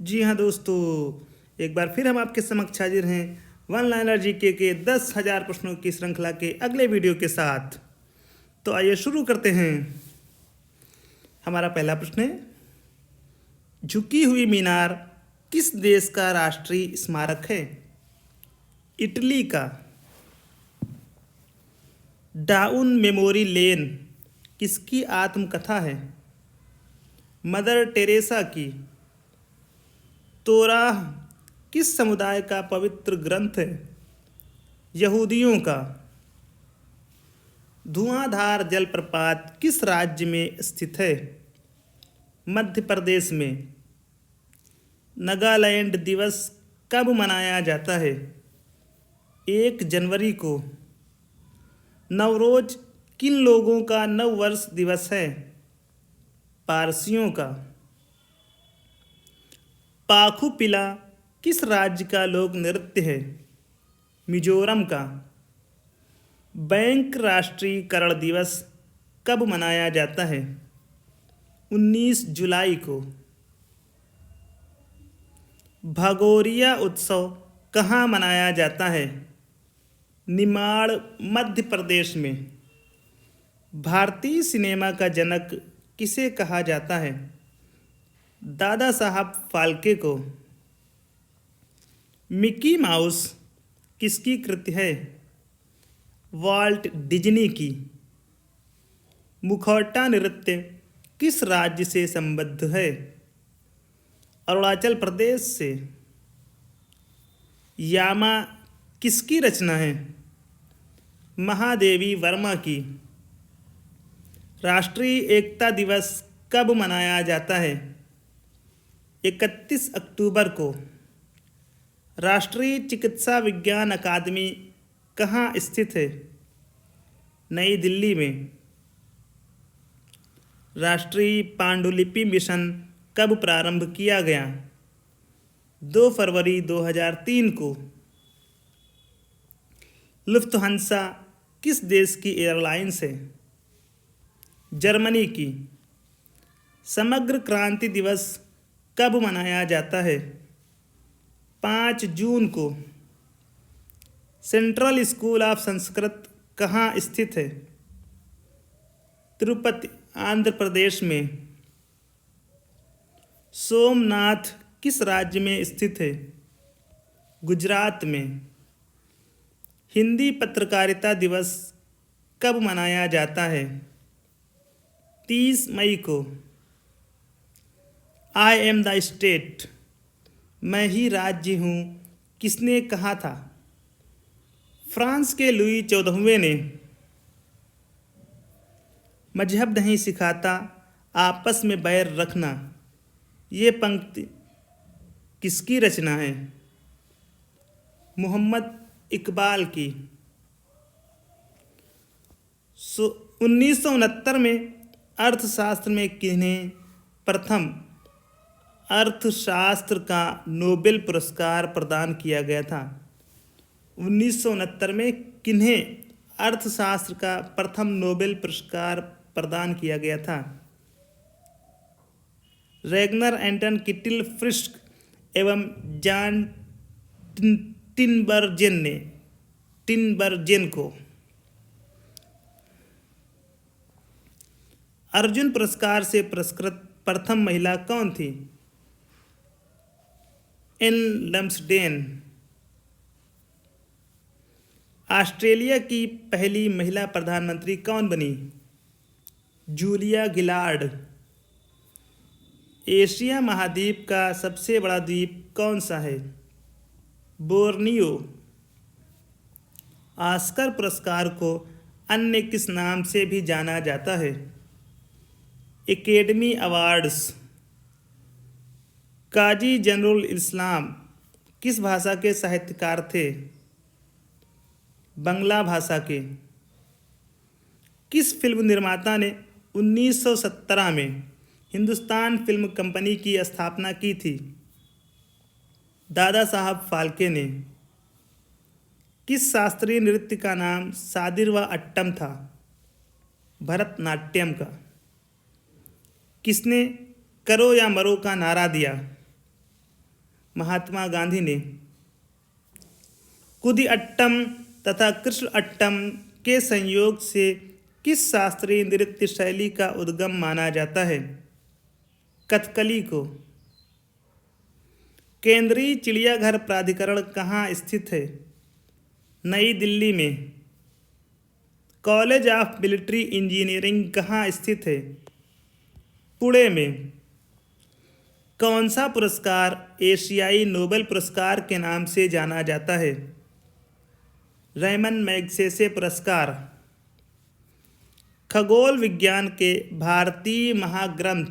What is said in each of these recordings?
जी हाँ दोस्तों, एक बार फिर हम आपके समक्ष हाजिर हैं वन लाइनर जीके के 10,000 प्रश्नों की श्रृंखला के अगले वीडियो के साथ। तो आइए शुरू करते हैं। हमारा पहला प्रश्न है, झुकी हुई मीनार किस देश का राष्ट्रीय स्मारक है? इटली का। डाउन मेमोरी लेन किसकी आत्मकथा है? मदर टेरेसा की। तोराह किस समुदाय का पवित्र ग्रंथ है? यहूदियों का। धुआंधार जलप्रपात किस राज्य में स्थित है? मध्य प्रदेश में। नागालैंड दिवस कब मनाया जाता है? 1 जनवरी को। नवरोज किन लोगों का नव वर्ष दिवस है? पारसियों का। पाखुपिला किस राज्य का लोक नृत्य है? मिजोरम का। बैंक राष्ट्रीयकरण दिवस कब मनाया जाता है? 19 जुलाई को। भगोरिया उत्सव कहाँ मनाया जाता है? निमाड़ मध्य प्रदेश में। भारतीय सिनेमा का जनक किसे कहा जाता है? दादा साहब फाल्के को। मिकी माउस किसकी कृति है? वॉल्ट डिज्नी की। मुखौटा नृत्य किस राज्य से संबद्ध है? अरुणाचल प्रदेश से। यामा किसकी रचना है? महादेवी वर्मा की। राष्ट्रीय एकता दिवस कब मनाया जाता है? 31 अक्टूबर को। राष्ट्रीय चिकित्सा विज्ञान अकादमी कहाँ स्थित है? नई दिल्ली में। राष्ट्रीय पांडुलिपि मिशन कब प्रारंभ किया गया? 2 फरवरी 2003 को। लुफ्थहांसा किस देश की एयरलाइंस है? जर्मनी की। समग्र क्रांति दिवस कब मनाया जाता है? 5 जून को। सेंट्रल स्कूल ऑफ संस्कृत कहाँ स्थित है? तिरुपति, आंध्र प्रदेश में। सोमनाथ किस राज्य में स्थित है? गुजरात में। हिंदी पत्रकारिता दिवस कब मनाया जाता है? 30 मई को। आई एम द स्टेट, मैं ही राज्य हूँ, किसने कहा था? फ्रांस के लुई 14वें ने। मजहब नहीं सिखाता आपस में बैर रखना, ये पंक्ति किसकी रचना है? मोहम्मद इकबाल की। 1969 में अर्थशास्त्र में किन्हें प्रथम अर्थशास्त्र का नोबेल पुरस्कार प्रदान किया गया था? 1969 में किन्हें अर्थशास्त्र का प्रथम नोबेल पुरस्कार प्रदान किया गया था? रैगनर एंटन किटिल फ्रिस्क एवं जॉन टिनबर्जेन को। अर्जुन पुरस्कार से पुरस्कृत प्रथम महिला कौन थी? N Lumsden. ऑस्ट्रेलिया की पहली महिला प्रधानमंत्री कौन बनी? Julia Gillard. एशिया महाद्वीप का सबसे बड़ा द्वीप कौन सा है? बोर्नियो। ऑस्कर पुरस्कार को अन्य किस नाम से भी जाना जाता है? Academy awards. काजी जनरुल इस्लाम किस भाषा के साहित्यकार थे? बंगला भाषा के। किस फिल्म निर्माता ने 1917 में हिंदुस्तान फिल्म कंपनी की स्थापना की थी? दादा साहब फाल्के ने। किस शास्त्रीय नृत्य का नाम सादिर व अट्टम था? भरतनाट्यम का। किसने करो या मरो का नारा दिया? महात्मा गांधी ने। कुदियट्टम तथा कृष्ण अट्टम के संयोग से किस शास्त्रीय नृत्य शैली का उद्गम माना जाता है? कथकली को। केंद्रीय चिड़ियाघर प्राधिकरण कहाँ स्थित है? नई दिल्ली में। कॉलेज ऑफ मिलिट्री इंजीनियरिंग कहाँ स्थित है? पुणे में। कौन सा पुरस्कार एशियाई नोबेल पुरस्कार के नाम से जाना जाता है? रैमन मैग्सेसे पुरस्कार। खगोल विज्ञान के भारतीय महाग्रंथ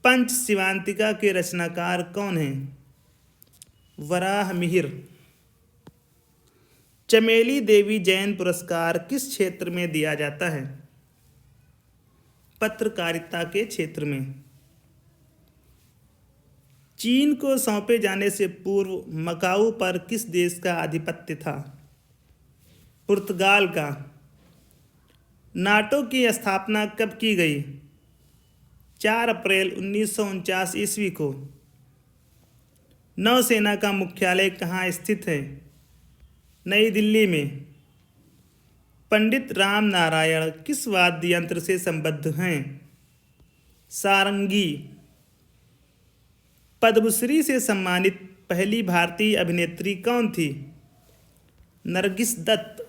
पंच शिवांतिका के रचनाकार कौन हैं? वराह मिहिर। चमेली देवी जैन पुरस्कार किस क्षेत्र में दिया जाता है? पत्रकारिता के क्षेत्र में। चीन को सौंपे जाने से पूर्व मकाऊ पर किस देश का आधिपत्य था? पुर्तगाल का। नाटो की स्थापना कब की गई? 4 अप्रैल 1949 ईस्वी को। नौसेना का मुख्यालय कहाँ स्थित है? नई दिल्ली में। पंडित राम नारायण किस वाद्य यंत्र से संबद्ध हैं? सारंगी। पद्मश्री से सम्मानित पहली भारतीय अभिनेत्री कौन थी? नरगिस दत्त।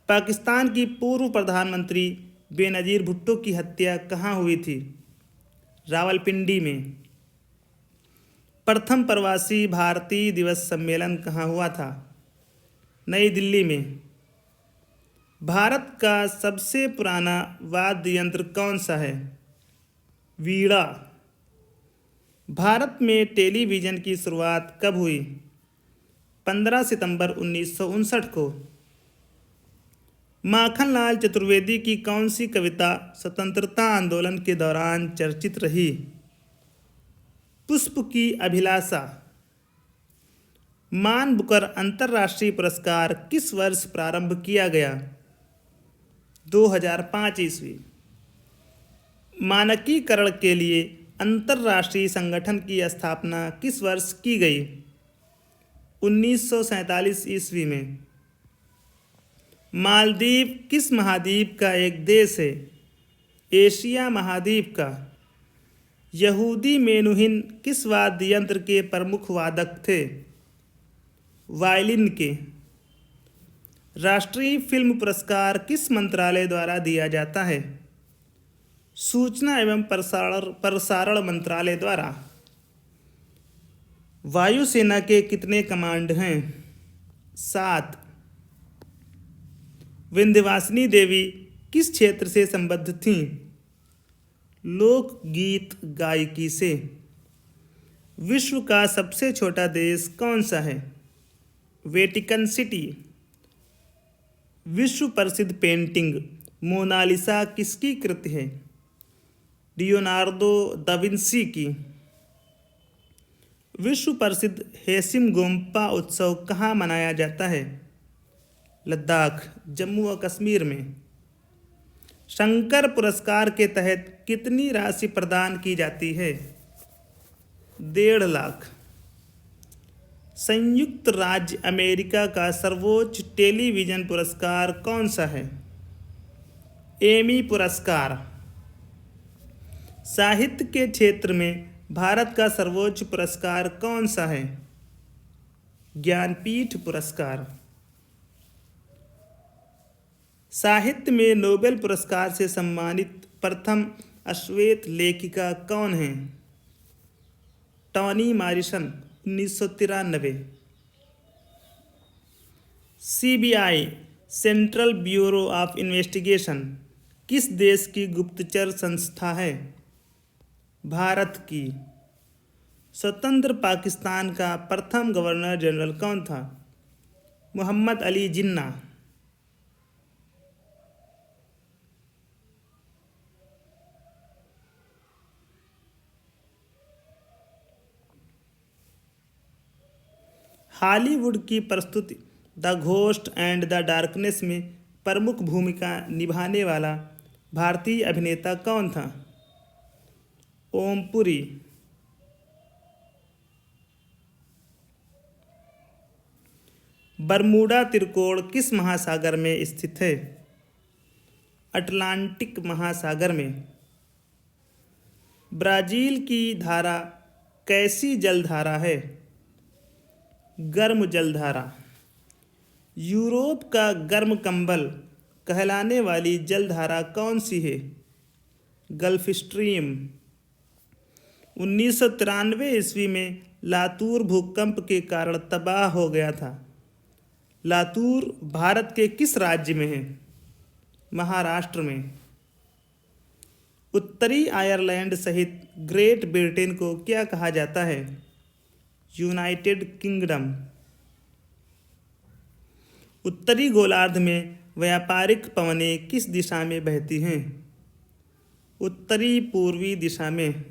पाकिस्तान की पूर्व प्रधानमंत्री बेनजीर भुट्टो की हत्या कहाँ हुई थी? रावलपिंडी में। प्रथम प्रवासी भारतीय दिवस सम्मेलन कहाँ हुआ था? नई दिल्ली में। भारत का सबसे पुराना वाद्य यंत्र कौन सा है? वीणा। भारत में टेलीविज़न की शुरुआत कब हुई? 15 सितंबर 1959 को। माखनलाल चतुर्वेदी की कौन सी कविता स्वतंत्रता आंदोलन के दौरान चर्चित रही? पुष्प की अभिलाषा। मान बुकर अंतर्राष्ट्रीय पुरस्कार किस वर्ष प्रारंभ किया गया? 2005 ईस्वी। मानकीकरण के लिए अंतर्राष्ट्रीय संगठन की स्थापना किस वर्ष की गई? 1947 ईस्वी में। मालदीव किस महाद्वीप का एक देश है? एशिया महाद्वीप का। यहूदी मेनुहिन किस वाद्य यंत्र के प्रमुख वादक थे? वायलिन के। राष्ट्रीय फिल्म पुरस्कार किस मंत्रालय द्वारा दिया जाता है? सूचना एवं प्रसारण मंत्रालय द्वारा। वायुसेना के कितने कमांड हैं? 7। विंध्यवासिनी देवी किस क्षेत्र से संबद्ध थीं? लोकगीत गायकी से। विश्व का सबसे छोटा देश कौन सा है? Vatican city. विश्व प्रसिद्ध पेंटिंग मोनालिसा किसकी कृति है? लियोनार्दो दा विंसी की। विश्व प्रसिद्ध हेसिम गोम्पा उत्सव कहाँ मनाया जाता है? लद्दाख, जम्मू और कश्मीर में। शंकर पुरस्कार के तहत कितनी राशि प्रदान की जाती है? 1.5 लाख। संयुक्त राज्य अमेरिका का सर्वोच्च टेलीविज़न पुरस्कार कौन सा है? एमी पुरस्कार। साहित्य के क्षेत्र में भारत का सर्वोच्च पुरस्कार कौन सा है? ज्ञानपीठ पुरस्कार। साहित्य में नोबेल पुरस्कार से सम्मानित प्रथम अश्वेत लेखिका कौन हैं? Toni Morrison 1993। CBI central bureau of investigation किस देश की गुप्तचर संस्था है? भारत की। स्वतंत्र पाकिस्तान का प्रथम गवर्नर जनरल कौन था? मोहम्मद अली जिन्ना। हॉलीवुड की प्रस्तुति the ghost and the darkness में प्रमुख भूमिका निभाने वाला भारतीय अभिनेता कौन था? ओम पुरी। बरमूडा त्रिकोण किस महासागर में स्थित है? अटलांटिक महासागर में। ब्राज़ील की धारा कैसी जलधारा है? गर्म जलधारा। यूरोप का गर्म कंबल कहलाने वाली जलधारा कौन सी है? Gulf stream. 1993 ईस्वी में लातूर भूकंप के कारण तबाह हो गया था। लातूर भारत के किस राज्य में है? महाराष्ट्र में। उत्तरी आयरलैंड सहित ग्रेट ब्रिटेन को क्या कहा जाता है? United kingdom. उत्तरी गोलार्ध में व्यापारिक पवनें किस दिशा में बहती हैं? उत्तरी पूर्वी दिशा में।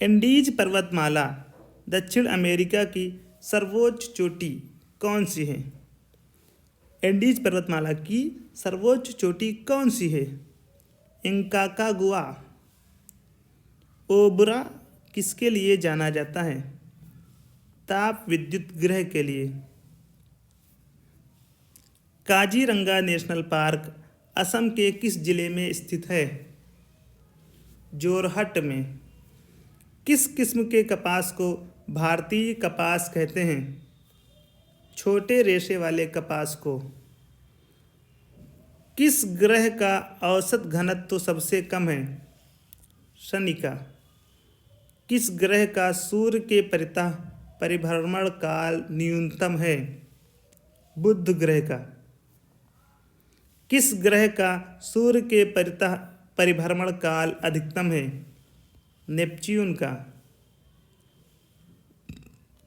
एंडीज पर्वतमाला दक्षिण अमेरिका की सर्वोच्च चोटी कौन सी है? एंडीज पर्वतमाला की सर्वोच्च चोटी कौन सी है? इंकाकागुआ। ओबरा किसके लिए जाना जाता है? ताप विद्युत गृह के लिए। काजीरंगा नेशनल पार्क असम के किस जिले में स्थित है? जोरहट में। किस किस्म के कपास को भारतीय कपास कहते हैं? छोटे रेशे वाले कपास को। किस ग्रह का औसत घनत्व तो सबसे कम है? शनि का। किस ग्रह का सूर्य के परितः परिभ्रमण काल न्यूनतम है? बुध ग्रह का। किस ग्रह का सूर्य के परितः परिभ्रमण काल अधिकतम है? नेपच्यून का।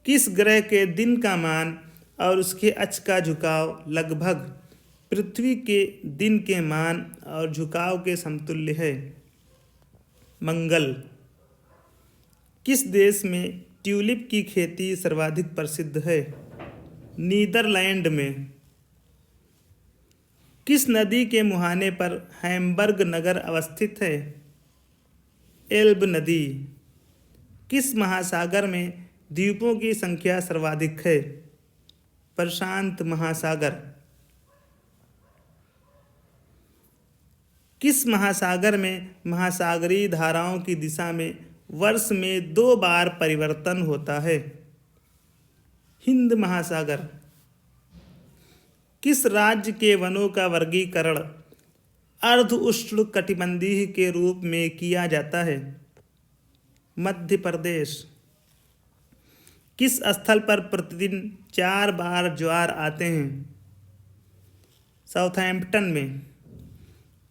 किस ग्रह के दिन का मान और उसके अक्ष का झुकाव लगभग पृथ्वी के दिन के मान और झुकाव के समतुल्य है? मंगल। किस देश में ट्यूलिप की खेती सर्वाधिक प्रसिद्ध है? नीदरलैंड में। किस नदी के मुहाने पर हैम्बर्ग नगर अवस्थित है? एल्ब नदी। किस महासागर में द्वीपों की संख्या सर्वाधिक है? प्रशांत महासागर। किस महासागर में महासागरीय धाराओं की दिशा में वर्ष में 2 बार परिवर्तन होता है? हिंद महासागर। किस राज्य के वनों का वर्गीकरण अर्ध उष्णकटिबंधीय के रूप में किया जाता है? मध्य प्रदेश। किस स्थल पर प्रतिदिन 4 बार ज्वार आते हैं? साउथहैम्पटन में।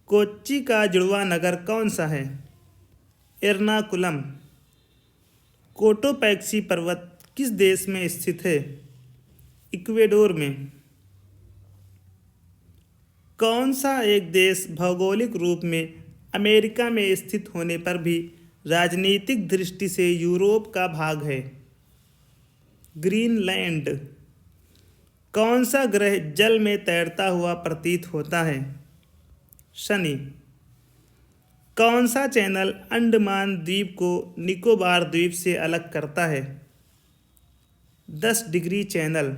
कोच्चि का जुड़वा नगर कौन सा है? एर्नाकुलम। कोटोपैक्सी पर्वत किस देश में स्थित है? इक्वेडोर में। कौन सा एक देश भौगोलिक रूप में अमेरिका में स्थित होने पर भी राजनीतिक दृष्टि से यूरोप का भाग है? ग्रीनलैंड। कौन सा ग्रह जल में तैरता हुआ प्रतीत होता है? शनि। कौन सा चैनल अंडमान द्वीप को निकोबार द्वीप से अलग करता है? 10 डिग्री चैनल।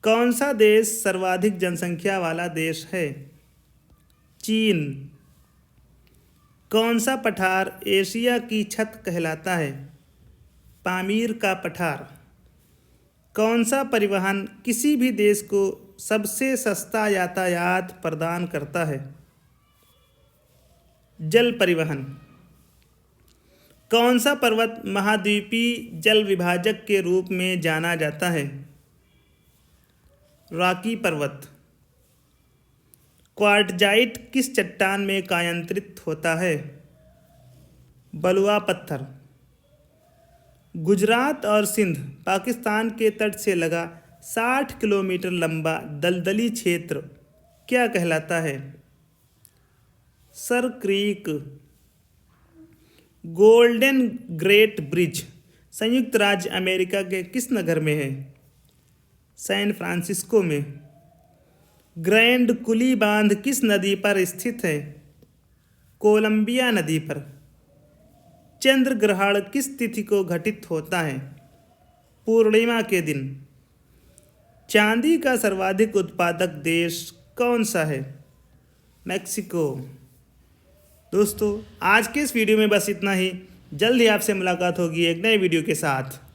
कौन सा देश सर्वाधिक जनसंख्या वाला देश है? चीन। कौन सा पठार एशिया की छत कहलाता है? पामीर का पठार। कौन सा परिवहन किसी भी देश को सबसे सस्ता यातायात प्रदान करता है? जल परिवहन। कौन सा पर्वत महाद्वीपीय जल विभाजक के रूप में जाना जाता है? रॉकी पर्वत। क्वार्टजाइट किस चट्टान में कायांतरित होता है? बलुआ पत्थर। गुजरात और सिंध पाकिस्तान के तट से लगा 60 किलोमीटर लंबा दलदली क्षेत्र क्या कहलाता है? Sir creek. Golden great bridge संयुक्त राज्य अमेरिका के किस नगर में है? सैन फ्रांसिस्को में। ग्रैंड कुली बांध किस नदी पर स्थित है? कोलंबिया नदी पर। चंद्र ग्रहण किस तिथि को घटित होता है? पूर्णिमा के दिन चांदी का सर्वाधिक उत्पादक देश कौन सा है? मैक्सिको। दोस्तों आज के इस वीडियो में बस इतना ही। जल्द ही आपसे मुलाकात होगी एक नए वीडियो के साथ।